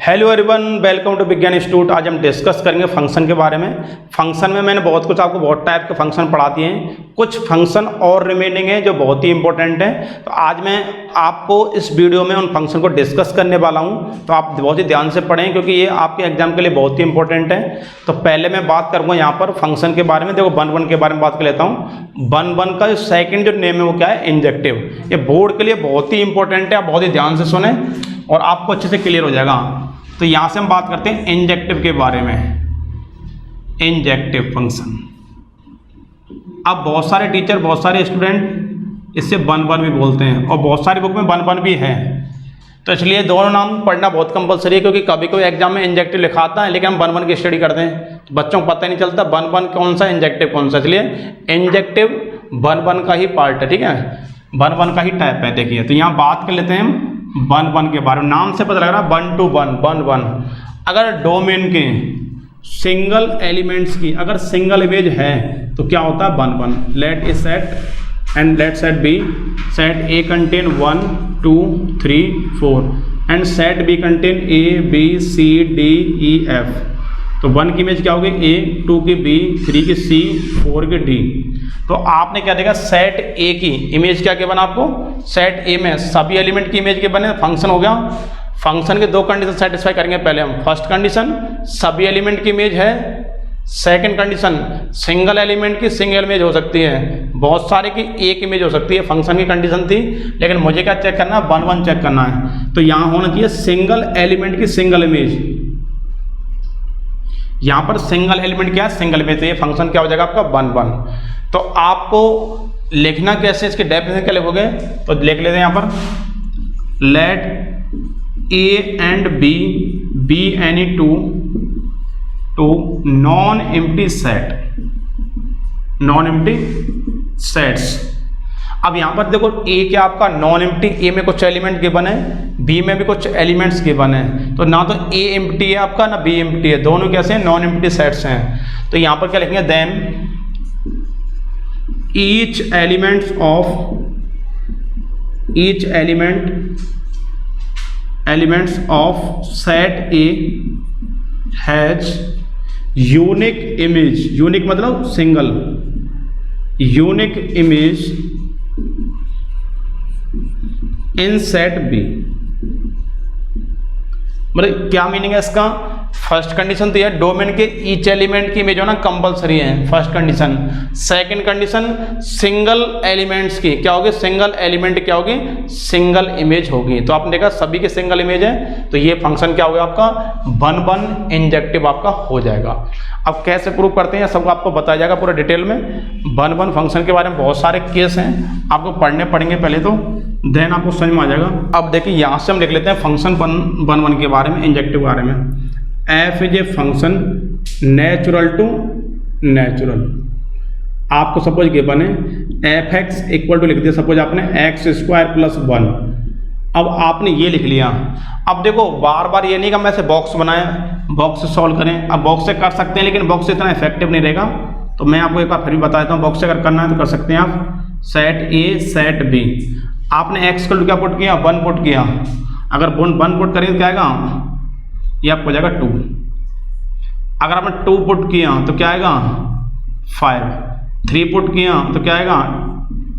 Hello everyone, welcome to विज्ञान institute. आज हम डिस्कस करेंगे फंक्शन के बारे में। फंक्शन में मैंने बहुत कुछ आपको बहुत टाइप के फंक्शन पढ़ा दिए हैं, कुछ फंक्शन और रिमेनिंग है जो बहुत ही इंपॉर्टेंट है। तो आज मैं आपको इस वीडियो में उन फंक्शन को डिस्कस करने वाला हूं, तो आप बहुत ही ध्यान से पढ़ें क्योंकि ये आपके एग्जाम के लिए बहुत ही इंपॉर्टेंट है। तो पहले मैं बात करूँगा यहाँ पर फंक्शन के बारे में। देखो 1 के बारे में बात कर लेता हूँ। 1 का जो सेकेंड जो नेम है वो क्या है, इंजेक्टिव। ये बोर्ड के लिए बहुत ही इंपॉर्टेंट है, आप बहुत ही ध्यान से सुने और आपको अच्छे से क्लियर हो जाएगा। तो यहाँ से हम बात करते हैं इंजेक्टिव के बारे में। इंजेक्टिव फंक्शन, अब बहुत सारे टीचर, बहुत सारे स्टूडेंट इससे 1 भी बोलते हैं और बहुत सारी बुक में 1 भी है। तो इसलिए दोनों नाम पढ़ना बहुत कंपलसरी है, क्योंकि कभी कोई एग्जाम में इंजेक्टिव लिखा आता है लेकिन हम 1 की स्टडी करते हैं तो बच्चों को पता ही नहीं चलता 1 कौन सा, इंजेक्टिव कौन सा। इसलिए इंजेक्टिव 1 का ही पार्ट है, ठीक है, 1 का ही टाइप है। देखिए तो यहाँ बात कर लेते हैं हम 1 के बारे में। नाम से पता लग रहा है 1 to 1। अगर डोमेन के सिंगल एलिमेंट्स की अगर सिंगल इमेज है तो क्या होता है 1। Let A set and let set B, set A contain 1 2 3 4 and set B contain A B C D E F. तो 1 की इमेज क्या होगी, ए, 2 की बी, 3 की सी, 4 की डी। तो आपने क्या देखा, सेट ए की इमेज क्या के बना, आपको सेट ए में सभी एलिमेंट की इमेज के बने, फंक्शन हो गया। फंक्शन के 2 कंडीशन सेटिस्फाई करेंगे पहले हम। फर्स्ट कंडीशन सभी एलिमेंट की इमेज है। सेकंड कंडीशन सिंगल एलिमेंट की सिंगल इमेज हो सकती है, बहुत सारे की एक इमेज हो सकती है। फंक्शन की कंडीशन थी, लेकिन मुझे क्या चेक करना है, 1 चेक करना है। तो यहाँ होना चाहिए सिंगल एलिमेंट की सिंगल इमेज। यहाँ पर सिंगल एलिमेंट क्या है, सिंगल इमेज। तो ये फंक्शन क्या हो जाएगा आपका 1। तो आपको लिखना कैसे, इसकी डेफिनेशन क्या लिखोगे, तो लिख लेते हैं यहाँ पर let A and B any two non empty set, non empty sets. अब यहाँ पर देखो ए क्या आपका नॉन एम्प्टी, ए में कुछ एलिमेंट गिवन है, बी में भी कुछ एलिमेंट्स गिवन है। तो ना तो ए एम्प्टी है आपका ना बी एम्प्टी है, दोनों कैसे हैं, नॉन एम्प्टी सेट्स हैं। तो यहाँ पर क्या लिखेंगे, then each elements of set A has unique image, unique मतलब single, unique image in set B। मतलब क्या मीनिंग है इसका। फर्स्ट कंडीशन तो यह डोमेन के ईच एलिमेंट की इमेज होना कंपलसरी है, first condition. Second condition single elements की क्या होगी, सिंगल एलिमेंट क्या होगी, सिंगल इमेज होगी। तो आपने देखा सभी के सिंगल इमेज है, तो ये फंक्शन क्या होगा आपका 1 इंजेक्टिव आपका हो जाएगा। अब कैसे प्रूव करते हैं सबको आपको बताया जाएगा पूरा डिटेल में। 1 फंक्शन के बारे में बहुत सारे केस हैं, आपको पढ़ने पड़ेंगे पहले तो, देन आपको समझ में आ जाएगा। अब देखिए यहाँ से हम लिख लेते हैं फंक्शन 1 के बारे में, इंजेक्टिव के बारे में। F is a function natural to natural. आपको सपोज गिवन है एफ एक्स इक्वल टू लिख दिया, सपोज आपने x² + 1। अब आपने ये लिख लिया। अब देखो बार बार ये नहीं कि हम ऐसे बॉक्स बनाए, बॉक्स से सॉल्व करें। अब बॉक्स से कर सकते हैं लेकिन बॉक्स से इतना इफेक्टिव नहीं रहेगा, तो मैं आपको एक बार फिर भी बता देता हूँ। बॉक्स से अगर करना है तो कर सकते हैं आप। सेट ए सेट बी, आपने x को क्या पुट किया, 1 पुट किया। अगर 1 पुट करेंगे तो क्या आएगा, ये आपको हो जाएगा 2। अगर आपने 2 पुट किया तो क्या आएगा 5, 3 पुट किया तो क्या आएगा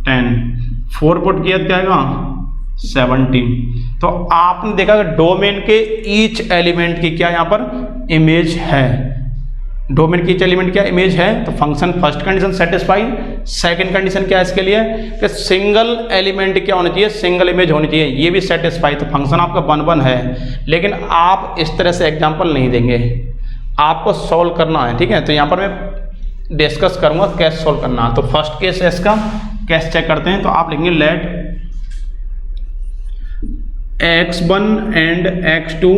10, 4 पुट किया तो क्या आएगा 17। तो आपने देखा कि डोमेन के ईच एलिमेंट की क्या यहाँ पर इमेज है, डोमेन की ईच एलिमेंट क्या इमेज है। तो function first condition satisfy. Second condition क्या है इसके लिए कि सिंगल एलिमेंट क्या होना चाहिए, सिंगल इमेज होनी चाहिए, ये भी सेटिस्फाई। तो फंक्शन आपका 1 है, लेकिन आप इस तरह से एग्जांपल नहीं देंगे, आपको सॉल्व करना है, ठीक है। तो यहाँ पर मैं डिस्कस करूंगा कैसे सॉल्व करना है। तो फर्स्ट केस है इसका, कैसे चेक करते हैं। तो आप लिखेंगे late x1 and x2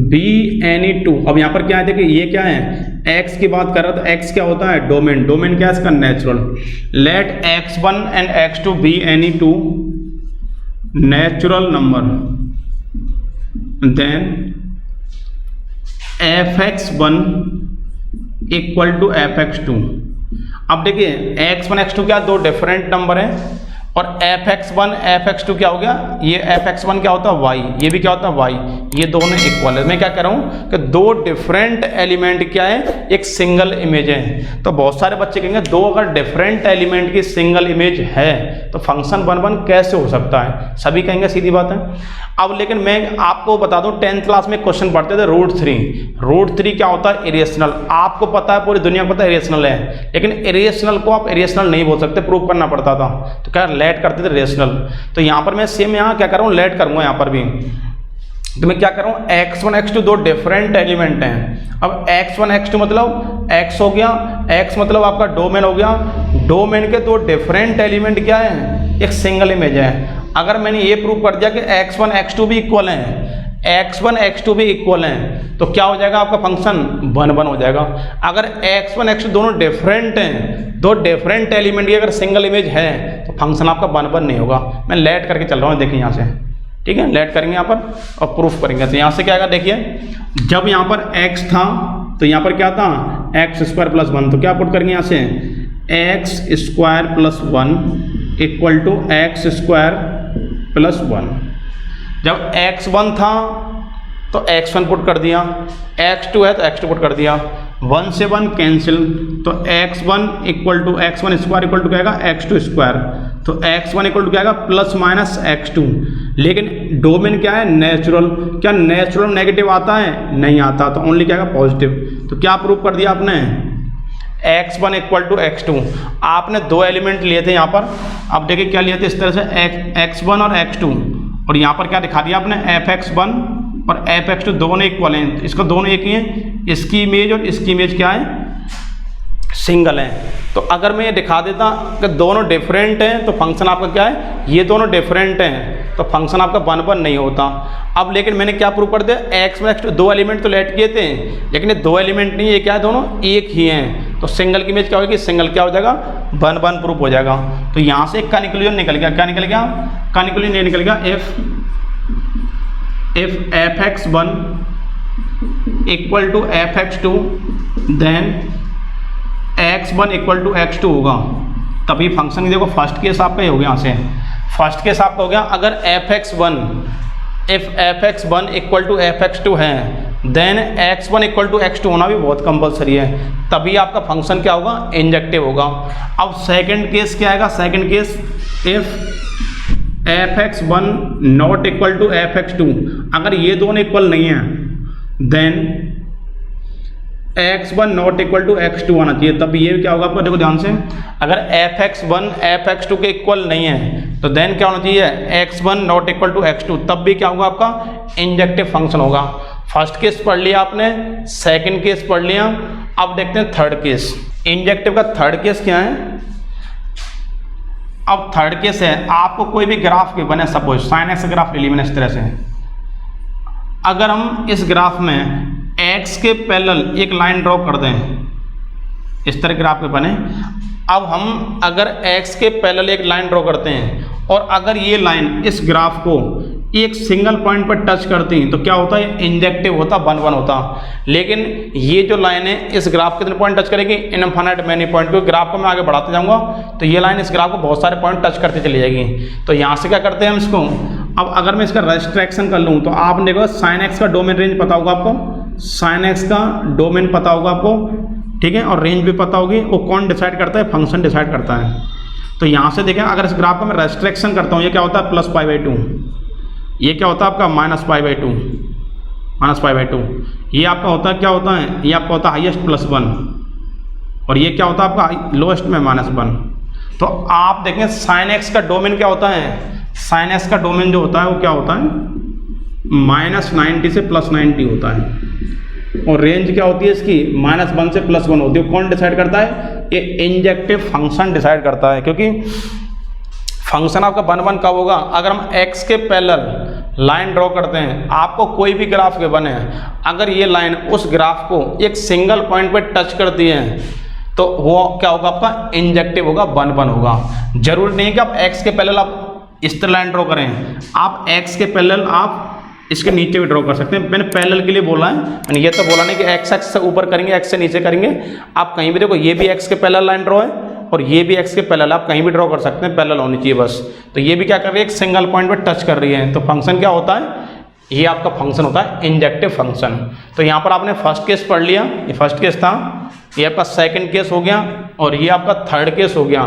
be any 2। अब यहाँ पर क्या है, देखिए ये क्या है, x की बात कर रहा था। x क्या होता है, डोमेन, डोमेन क्या है इसका, natural. Let x1 and x2 be any 2 natural number, then fx1 equal to fx2। अब देखिए x1 x2 क्या 2 डिफरेंट नंबर है और fx1 fx2 क्या हो गया, ये fx1 क्या होता है y, ये भी क्या होता है y, ये दोनों इक्वल है। मैं क्या कर रहा हूँ कि दो डिफरेंट एलिमेंट क्या है, एक सिंगल इमेज है। तो बहुत सारे बच्चे कहेंगे दो अगर डिफरेंट एलिमेंट की सिंगल इमेज है तो फंक्शन 1 1 कैसे हो सकता है, सभी कहेंगे सीधी बात है। अब लेकिन मैं आपको बता दूं 10th क्लास में क्वेश्चन पढ़ते थे रूट थ्री क्या होता है, इरेशनल। आपको पता है, पूरी दुनिया को पता है इरेशनल है, लेकिन इरेशनल को आप इरेशनल नहीं बोल सकते, प्रूव करना पड़ता था। तो क्या लेट करते थे रेशनल। तो यहाँ पर मैं सेम यहाँ क्या कर रहा हूँ, लेट करूँगा यहाँ पर भी। तो मैं क्या कर रहा हूँ, x1 x2 दो डिफरेंट एलिमेंट हैं। अब x1 x2 मतलब x हो गया, x मतलब आपका डोमेन हो गया, डोमेन के दो डिफरेंट एलिमेंट क्या है, एक सिंगल इमेज है। अगर मैंने ये प्रूव कर दिया कि x1 x2 भी इक्वल हैं, x1 x2 भी इक्वल हैं, तो क्या हो जाएगा आपका फंक्शन 1 1 हो जाएगा। अगर x1 x2 दोनों डिफरेंट हैं, दो डिफरेंट एलिमेंट की अगर सिंगल इमेज है तो फंक्शन आपका 1 1 नहीं होगा। मैं लेट करके चल रहा हूँ, देखिए यहाँ से, ठीक है, लेट करेंगे यहाँ पर और प्रूफ करेंगे। तो यहाँ से क्या आएगा, देखिए जब यहाँ पर x था तो यहाँ पर क्या था, x² + 1, तो क्या पुट करेंगे यहाँ से, x² + 1 इक्वल टू x² + 1। जब x1 था तो x1 पुट कर दिया, x2 है तो x2 पुट कर दिया, 1 से 1 कैंसिल, तो x1 = x1² इक्वल टू क्या आएगा, x2², तो x1 इक्वल टू क्या आएगा, ± x2। लेकिन डोमेन क्या है, नेचुरल। क्या नेचुरल नेगेटिव आता है, नहीं आता, तो ओनली क्या आएगा, पॉजिटिव। तो क्या प्रूव कर दिया आपने, x1 = x2। आपने दो एलिमेंट लिए थे यहाँ पर, अब देखिए क्या लिए थे, इस तरह से x1 और x2, और यहाँ पर क्या दिखा दिया आपने, fx1 और fx2 दोनों इक्वल हैं, इसका दोनों एक ही हैं, इसकी इमेज और इसकी इमेज क्या है, सिंगल है। तो अगर मैं ये दिखा देता कि दोनों डिफरेंट हैं तो फंक्शन आपका क्या है, ये दोनों डिफरेंट हैं तो फंक्शन आपका 1 1 नहीं होता। अब लेकिन मैंने क्या प्रूव कर दिया, x1 x2 दो एलिमेंट तो लेट किए थे, लेकिन ये दो एलिमेंट नहीं, ये क्या है, दोनों एक ही हैं, तो सिंगल की इमेज क्या होगी, सिंगल क्या हो जाएगा, 1 1 प्रूफ हो जाएगा। तो यहाँ से एक कंक्लूजन निकल गया, क्या निकल गया, कंक्लूजन ये निकल गया, if fx1 = fx2 then x1 = x2 होगा, तभी फंक्शन की देखो फर्स्ट केस आपका ये हो गया, यहाँ से फर्स्ट केस आपका हो गया। अगर fx1 = fx2 है देन x1 = x2 होना भी बहुत कंपलसरी है, तभी आपका फंक्शन क्या होगा, इंजेक्टिव होगा। अब सेकंड केस क्या आएगा, second case if fx1 ≠ fx2, अगर ये दोनों इक्वल नहीं है देन x1 ≠ x2 आना चाहिए, तब ये क्या होगा आपको, देखो ध्यान से, अगर fx1 fx2 के इक्वल नहीं है तो देन क्या होना चाहिए, x1 ≠ x2, तब भी क्या होगा आपका इंजेक्टिव फंक्शन होगा। फर्स्ट केस पढ़ लिया आपने, सेकंड केस पढ़ लिया, अब देखते हैं थर्ड केस। इंजेक्टिव का थर्ड केस क्या है, अब थर्ड केस है, आपको कोई भी ग्राफ के बने, सपोज sin x ग्राफ ले ली मैंने इस तरह से, अगर हम इस ग्राफ में x के पैरेलल एक लाइन ड्रॉ कर दें, इस तरह ग्राफ के बने, अब हम अगर x के पैरेलल एक लाइन ड्रॉ करते हैं और अगर ये लाइन इस ग्राफ को एक सिंगल पॉइंट पर टच करती हैं तो क्या होता है, इंजेक्टिव होता, 1 1 होता। लेकिन ये जो लाइन है इस ग्राफ कितने पॉइंट टच करेगी, इनफिनिट मैनी पॉइंट, क्योंकि ग्राफ को मैं आगे बढ़ाते जाऊंगा तो ये लाइन इस ग्राफ को बहुत सारे पॉइंट टच करते चली जाएगी। तो यहाँ से क्या करते हैं हम इसको, अब अगर मैं इसका रेस्ट्रिक्शन कर लूँ तो आप देखो sin x का डोमेन रेंज पता होगा आपको, sin x का डोमेन पता होगा आपको, ठीक है, और रेंज भी पता होगी। वो कौन डिसाइड करता है, फंक्शन डिसाइड करता है। तो यहाँ से देखें, अगर इस ग्राफ का मैं रेस्ट्रिक्शन करता हूँ, ये क्या होता है, +π/2, ये क्या होता है आपका -π/2, ये आपका होता है, क्या होता है, ये आपका होता है हाईएस्ट +1, और ये क्या होता है आपका लोएस्ट में -1। तो आप देखें sin x का डोमेन क्या होता है, sin x का डोमेन जो होता है वो क्या होता है, -90 से +90 होता है, और रेंज क्या होती है इसकी, -1 से +1 होती है। कौन डिसाइड करता है, ये इंजेक्टिव फंक्शन डिसाइड करता है, क्योंकि फंक्शन आपका 1 1 कब होगा, अगर हम x के पैरेलल लाइन ड्रॉ करते हैं, आपको कोई भी ग्राफ के बने, अगर ये लाइन उस ग्राफ को एक सिंगल पॉइंट पे टच करती है तो वो क्या होगा आपका, इंजेक्टिव होगा, 1 1 होगा। जरूरी नहीं है कि आप x के पैरेलल आप इस तरह लाइन ड्रॉ करें, आप x के पैरेलल आप इसके नीचे भी ड्रॉ कर सकते हैं। मैंने पैरेलल के लिए बोला है, मैंने ये तो बोला नहीं कि x एक्स से ऊपर करेंगे x से नीचे करेंगे। आप कहीं भी देखो, ये भी x के पैरेलल लाइन ड्रॉ है और ये भी x के पैरेलल, आप कहीं भी ड्रॉ कर सकते हैं, पैरेलल होनी चाहिए बस। तो ये भी क्या कर रही है, एक सिंगल पॉइंट पर टच कर रही है। तो फंक्शन क्या होता है, ये आपका फंक्शन होता है इंजेक्टिव फंक्शन। तो यहाँ पर आपने फर्स्ट केस पढ़ लिया, ये फर्स्ट केस था, ये आपका सेकंड केस हो गया और ये आपका थर्ड केस हो गया।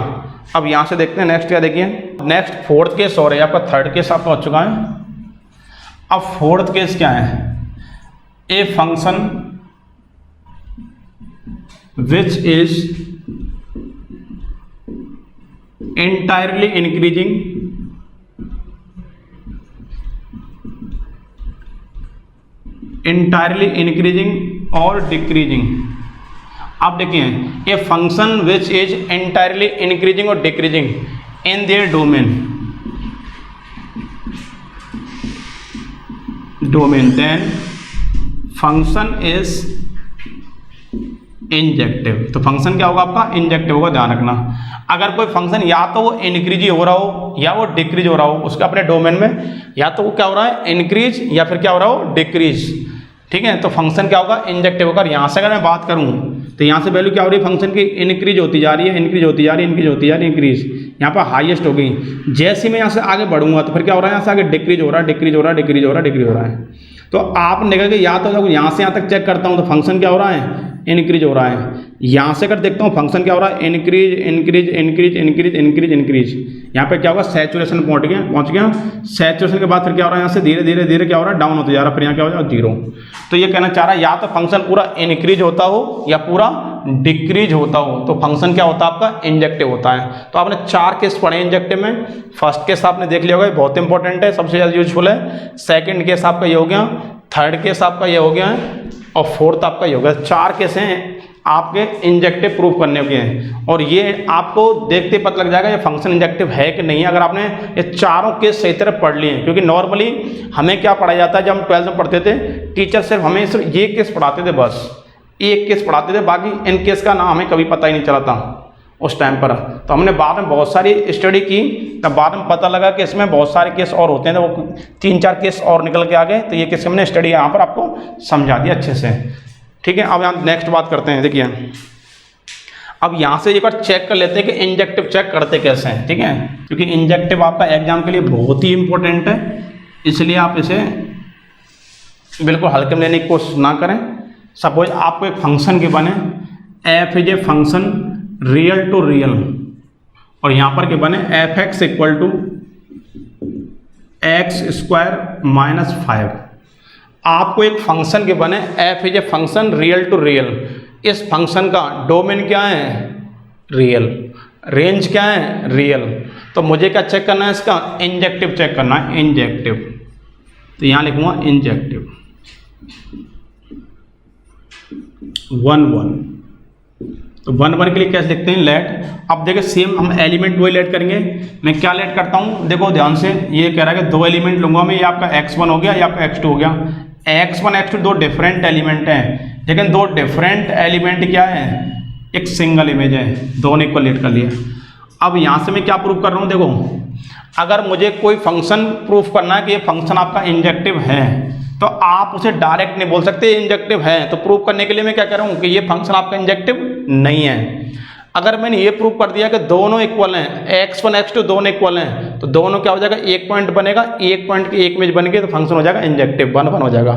अब यहाँ से देखते हैं नेक्स्ट क्या, देखिए नेक्स्ट फोर्थ केस और है, आपका थर्ड केस आपका हो चुका है। अब फोर्थ केस क्या है, a function which is entirely increasing और decreasing। आप देखिए a function which is entirely increasing और decreasing in their domain, then function is injective. तो फंक्शन क्या होगा आपका, इंजेक्टिव होगा, ध्यान रखना। अगर कोई फंक्शन या तो वो इंक्रीज हो रहा हो या वो डिक्रीज हो रहा हो उसके अपने डोमेन में, या तो वो क्या हो रहा है इंक्रीज या फिर क्या हो रहा हो डिक्रीज, ठीक है, तो फंक्शन क्या होगा, इंजेक्टिव होगा। यहाँ से अगर मैं बात करूँ तो यहाँ से वैल्यू क्या हो रही है फंक्शन की, इंक्रीज होती जा रही है, इंक्रीज होती जा रही है, इंक्रीज होती जा रही है, इंक्रीज यहाँ पर हाईएस्ट हो गई। जैसे मैं यहाँ से आगे बढ़ूंगा तो फिर क्या हो रहा है, यहाँ से आगे डिक्रीज हो रहा है, डिक्रीज हो रहा है, डिक्रीज हो रहा है, डिक्रीज हो रहा है। तो आप देखा कि या तो जब यहाँ से यहाँ तक चेक करता हूँ तो फंक्शन क्या हो रहा है, इंक्रीज हो रहा है। यहाँ से अगर देखता हूँ फंक्शन क्या हो रहा है, increase increase increase increase increase increase. यहाँ पे क्या होगा, सैचुरेशन पहुँच गया। सैचुरेशन के बाद फिर क्या हो रहा है, यहाँ से धीरे धीरे धीरे क्या हो रहा है, डाउन होता जा रहा है, फिर यहाँ क्या हो जाएगा, जीरो। तो ये कहना चाह रहा है या तो फंक्शन पूरा इंक्रीज होता हो या पूरा डिक्रीज होता हो, तो फंक्शन क्या होता है आपका, इंजेक्टिव होता है। तो आपने 4 केस पढ़े इंजेक्टिव में। फर्स्ट केस आपने देख लिया होगा, बहुत इंपॉर्टेंट है, सबसे ज़्यादा यूजफुल है। सेकंड केस आपका ये हो गया, थर्ड केस आपका ये हो गया है और फोर्थ आपका ये हो गया। 4 केस हैं आपके इंजेक्टिव प्रूफ करने के हैं और ये आपको देखते पता लग जाएगा ये फंक्शन इंजेक्टिव है कि नहीं, अगर आपने ये चारों केस सही तरह पढ़ लिए हैं। क्योंकि नॉर्मली हमें क्या पढ़ाया जाता है, जब हम 12th में पढ़ते थे टीचर सिर्फ हमें सिर्फ ये केस पढ़ाते थे, बस एक केस पढ़ाते थे, बाकी इन केस का नाम हमें कभी पता ही नहीं चला था उस टाइम पर। तो हमने बाद में बहुत सारी स्टडी की, तब बाद में पता लगा कि इसमें बहुत सारे केस और होते हैं, तो वो 3-4 केस और निकल के आ गए। तो ये केस हमने स्टडी यहाँ पर आपको समझा दिया अच्छे से, ठीक है। अब यहाँ नेक्स्ट बात करते हैं, देखिए अब यहाँ से एक बार चेक कर लेते हैं कि इंजेक्टिव चेक करते कैसे हैं, ठीक है, क्योंकि इंजेक्टिव आपका एग्जाम के लिए बहुत ही इंपॉर्टेंट है, इसलिए आप इसे बिल्कुल हल्के में लेने की कोशिश ना करें। सपोज आपको एक फंक्शन के बने f is a function real to real और यहाँ पर के बने f x equal to x square minus 5। आपको एक फंक्शन के बने f is a function real to real, इस फंक्शन का डोमेन क्या है, रियल, रेंज क्या है, रियल। तो मुझे क्या चेक करना है, इसका इंजेक्टिव चेक करना है, इंजेक्टिव। तो यहाँ लिखूंगा इंजेक्टिव 1 तो 1 के लिए कैसे लिखते हैं, लेट। अब देखिए सेम हम एलिमेंट वही लेट करेंगे। मैं क्या लेट करता हूँ, देखो ध्यान से, ये कह रहा है कि 2 एलिमेंट लूंगा मैं, ये आपका x1 हो गया, ये आपका x2 हो गया। x1 x2 2 डिफरेंट एलिमेंट हैं, लेकिन 2 डिफरेंट एलिमेंट क्या है, एक सिंगल इमेज है, दोनों को लेट कर लिया। अब यहाँ से मैं क्या प्रूफ कर रहा हूँ, देखो अगर मुझे कोई फंक्शन प्रूफ करना है कि ये फंक्शन आपका इंजेक्टिव है, तो आप उसे डायरेक्ट नहीं बोल सकते इंजेक्टिव है। तो प्रूफ करने के लिए मैं क्या कह रहा हूँ कि ये फंक्शन आपका इंजेक्टिव नहीं है। अगर मैंने ये प्रूफ कर दिया कि दोनों इक्वल हैं, x1 x2 दोनों इक्वल हैं, तो दोनों क्या हो जाएगा, एक पॉइंट बनेगा, एक पॉइंट की एक इमेज बन गई, तो फंक्शन हो जाएगा इंजेक्टिव, 1 हो जाएगा।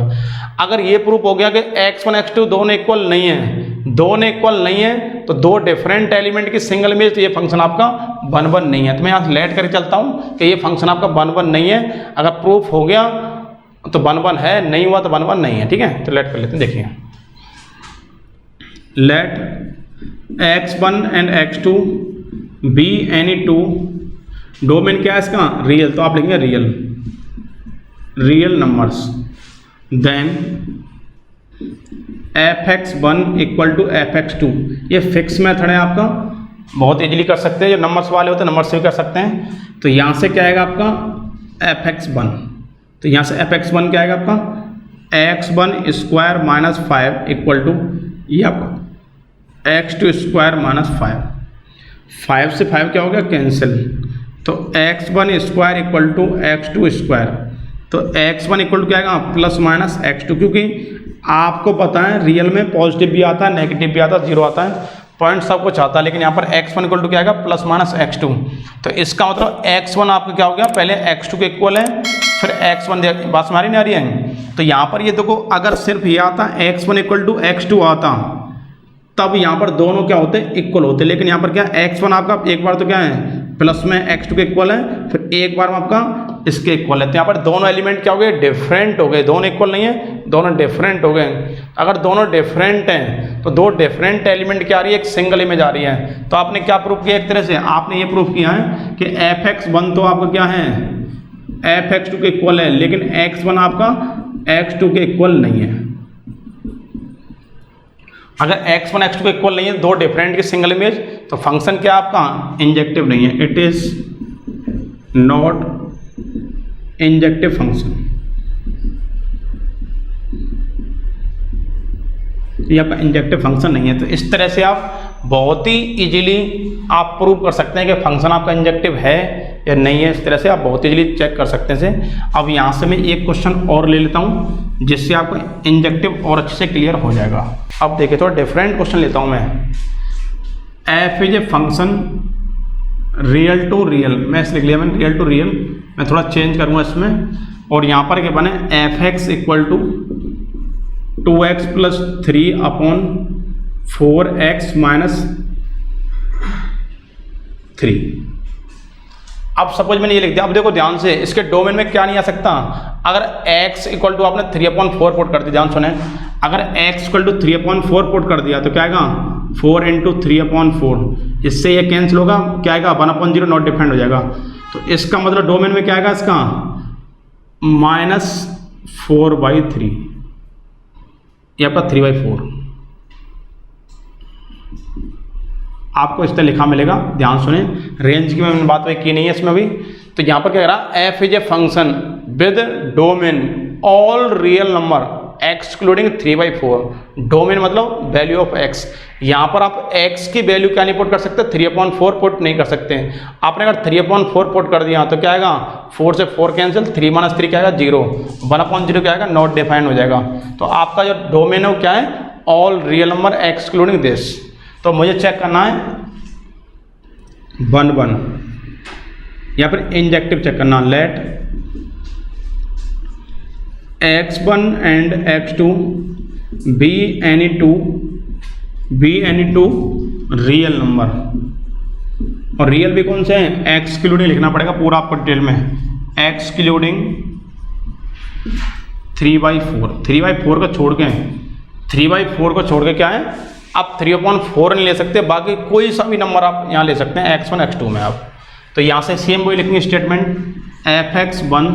अगर ये प्रूफ हो गया कि x1 x2 दोनों इक्वल नहीं है, दोनों इक्वल नहीं है, तो 2 डिफरेंट एलिमेंट की सिंगल इमेज, तो ये फंक्शन आपका 1 नहीं है। तो मैं यहाँ लेट करके चलता हूँ कि ये फंक्शन आपका 1 नहीं है। अगर प्रूफ हो गया तो 1 है, नहीं हुआ तो 1 नहीं है, ठीक है। तो लेट कर लेते हैं, देखिए let x1 and x2 be any 2, domain क्या है इसका, रियल, तो आप लिखेंगे real numbers, then fx1 equal to fx2। ये फिक्स मेथड है आपका, बहुत इजीली कर सकते हैं, जो नंबर्स वाले होते हैं नंबर से भी कर सकते हैं। तो यहाँ से क्या आएगा आपका fx1, तो यहाँ से fx1 क्या आएगा आपका x1 square minus 5 equal to ये आपका x2 स्क्वायर माइनस 5 से 5 क्या हो गया, कैंसिल। तो x1 square equal to x2 square, तो x1 इक्वल टू क्या आएगा, प्लस माइनस x2, क्योंकि आपको पता है रियल में पॉजिटिव भी आता है, नेगेटिव भी आता है, 0 आता है। पॉइंट सब कुछ आता है, लेकिन यहाँ पर x1 इक्वल टू क्या आएगा प्लस माइनस x2। तो इसका मतलब x1 आपका क्या हो गया, पहले x2 के इक्वल है, फिर x1, बात हमारी नहीं आ रही है। तो यहाँ पर ये देखो, अगर सिर्फ ये आता x1 इक्वल टू x2 आता, तब यहाँ पर दोनों क्या होते इक्वल होते, लेकिन यहाँ पर क्या x1 आपका एक बार तो क्या है प्लस में x2 के इक्वल है, फिर एक बार में आपका इसके इक्वल है। तो यहाँ पर दोनों एलिमेंट क्या हो गए, डिफरेंट हो गए, दोनों इक्वल नहीं है, दोनों डिफरेंट हो गए। अगर दोनों डिफरेंट हैं तो दो डिफरेंट एलिमेंट क्या आ रही है, एक सिंगल इमेज आ रही है। तो आपने क्या प्रूफ किया, एक तरह से आपने ये प्रूफ किया है कि fx1 तो आपका क्या है fx2 के इक्वल है, लेकिन x1 आपका x2 के इक्वल नहीं है। अगर x1 x2 के इक्वल नहीं है, दो डिफरेंट की सिंगल इमेज, तो फंक्शन क्या आपका इंजेक्टिव नहीं है, it is not injective function. ये आपका इंजेक्टिव फंक्शन नहीं है। तो इस तरह से आप बहुत ही इजीली आप प्रूव कर सकते हैं कि फंक्शन आपका इंजेक्टिव है या नहीं है। इस तरह से आप बहुत इजीली चेक कर सकते हैं। अब यहाँ से मैं एक क्वेश्चन और ले लेता हूँ जिससे आपको इंजेक्टिव और अच्छे से क्लियर हो जाएगा। अब देखिए थोड़ा डिफरेंट क्वेश्चन लेता हूँ मैं। F is a function real to real, मैं इस लिख लिया मैंने रियल टू रियल, मैं थोड़ा चेंज करूँगा इसमें। और यहाँ पर क्या बने, f x equal to 2x plus 3 upon 4x minus 3। अब सपोज मैंने ये लिख दिया। अब देखो ध्यान से, इसके डोमेन में क्या नहीं आ सकता। अगर x इक्वल टू आपने 3/4 पुट कर दिया, ध्यान सुने, अगर x इक्वल टू 3/4 पुट कर दिया तो क्या आएगा 4 इंटू 3/4, इससे ये कैंसिल होगा, क्या आएगा 1/0 नॉट डिफाइंड हो जाएगा। तो इसका मतलब डोमेन में क्या आएगा इसका -4/3, ये आपका 3/4 आपको इस तरह लिखा मिलेगा। ध्यान सुने, रेंज की मैंने बात की नहीं है इसमें अभी। तो यहाँ पर क्या कह रहा, F is a function with domain all real number excluding 3/4। Domain मतलब वैल्यू ऑफ एक्स। यहाँ पर आप एक्स की वैल्यू क्या नहीं पुट कर सकते, 3/4 पुट नहीं कर सकते। आपने अगर 3/4 पुट कर दिया तो क्या आएगा, 4 से 4 कैंसिल, 3 - 3 क्या आएगा 0, 1/0 क्या आएगा नॉट डिफाइंड हो जाएगा। तो आपका जो डोमेन है वो क्या है, all real number excluding this. तो मुझे चेक करना है 1 1, या फिर इंजेक्टिव चेक करना, let x1 and x2 be any two real number. और रियल भी कौन से हैं, एक्सक्लूडिंग लिखना पड़ेगा पूरा आपको डिटेल में, एक्सक्लूडिंग 3/4। 3/4 को छोड़ के, 3/4 को छोड़ के क्या है, आप 3/4 नहीं ले सकते, बाकी कोई सा भी नंबर आप यहाँ ले सकते हैं x1 x2 में आप। तो यहाँ से सेम वही लिखेंगे statement, fx1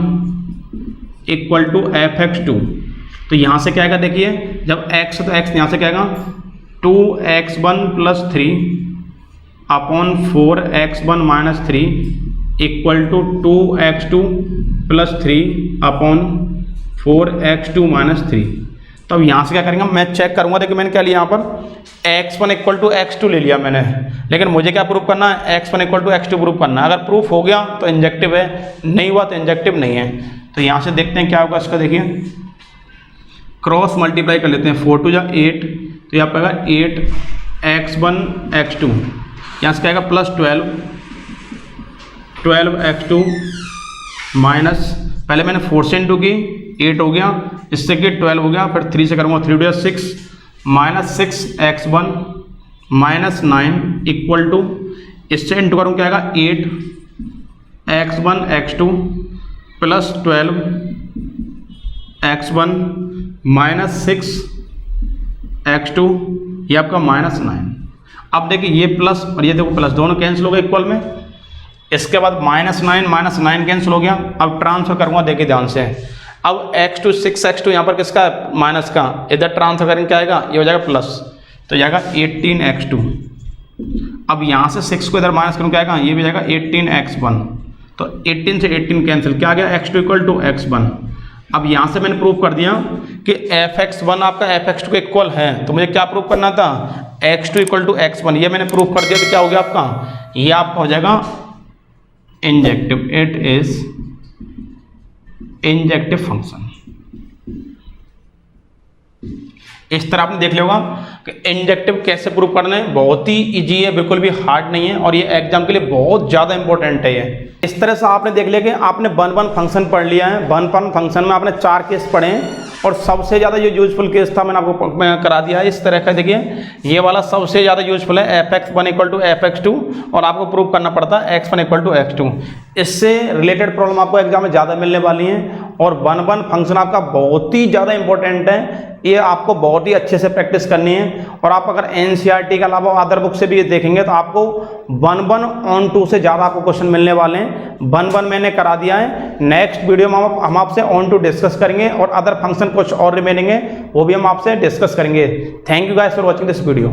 equal to fx2। तो यहाँ से क्या आएगा, देखिए जब x है तो x यहाँ से क्या आएगा 2x1 plus 3 upon 4x1 minus 3 equal to 2x2 plus 3 upon 4x2 minus 3। तो अब यहाँ से क्या करेंगे, मैं चेक करूँगा। देखिए मैंने क्या लिया यहाँ पर, x1 इक्वल टू x2 ले लिया मैंने, लेकिन मुझे क्या प्रूफ करना है, x1 equal to x2 proof करना है। अगर प्रूफ हो गया तो इंजेक्टिव है, नहीं हुआ तो इंजेक्टिव नहीं है। तो यहाँ से देखते हैं क्या होगा इसका। देखिए क्रॉस मल्टीप्लाई कर लेते हैं, 4 2 जा 8, तो यहाँ पर आएगा 8x1 x2, यहाँ से क्या आएगा प्लस 12x2 माइनस, पहले मैंने 4 से इंटू की 8 हो गया, इससे कि 12 हो गया, फिर 3 से करूँगा 3 2 6 minus 6x1 minus 9 equal to, इससे इंटू करूँ क्या आएगा 8x1 x2 plus 12x1 minus 6x2, ये आपका माइनस 9। अब देखिए ये प्लस और ये देखो प्लस, दोनों कैंसिल हो गए इक्वल में। इसके बाद -9 -9 कैंसिल हो गया। अब ट्रांसफर करूँगा, देखिए ध्यान से। अब x2 6x2 यहाँ पर किसका है, माइनस का, इधर ट्रांसफर करेंगे क्या आएगा, ये हो जाएगा प्लस, तो जाएगा 18x2। अब यहाँ से 6 को इधर माइनस करूँ क्या आएगा, ये भी जाएगा 18x1। तो 18 से 18 कैंसिल, क्या आ गया x2 इक्वल टू x1। अब यहाँ से मैंने प्रूव कर दिया कि fx1 आपका fx2 के इक्वल है। तो मुझे क्या प्रूव करना था, x2 इक्वल टू x1, ये मैंने प्रूव कर दिया। तो क्या हो गया आपका, ये आपका हो जाएगा injective, it is injective function. इस तरह आपने देख लिया होगा कि इंजेक्टिव कैसे प्रूव करना है, बहुत ही इजी है, बिल्कुल भी हार्ड नहीं है और ये एग्जाम के लिए बहुत ज़्यादा इंपॉर्टेंट है ये। इस तरह से आपने देख लिया कि आपने वन वन फंक्शन पढ़ लिया है। वन वन फंक्शन में आपने 4 केस पढ़े हैं और सबसे ज़्यादा जो यूजफुल केस था मैंने आपको करा दिया है इस तरह का। देखिए ये वाला सबसे ज़्यादा यूजफुल है, fx1 = fx2 और आपको प्रूव करना पड़ता है x1 = x2। इससे रिलेटेड प्रॉब्लम आपको एग्जाम में ज़्यादा मिलने वाली हैं और वन वन फंक्शन आपका बहुत ही ज़्यादा इंपॉर्टेंट है, ये आपको बहुत ही अच्छे से प्रैक्टिस करनी है। और आप अगर एनसीईआरटी के अलावा अदर बुक से भी ये देखेंगे तो आपको 1-1 ऑन 2 से ज़्यादा आपको क्वेश्चन मिलने वाले हैं। 1-1 मैंने करा दिया है, नेक्स्ट वीडियो में हम आपसे ऑन 2 डिस्कस करेंगे और अदर फंक्शन कुछ और रिमेनिंग है वो भी हम आपसे डिस्कस करेंगे। Thank you guys for watching this video.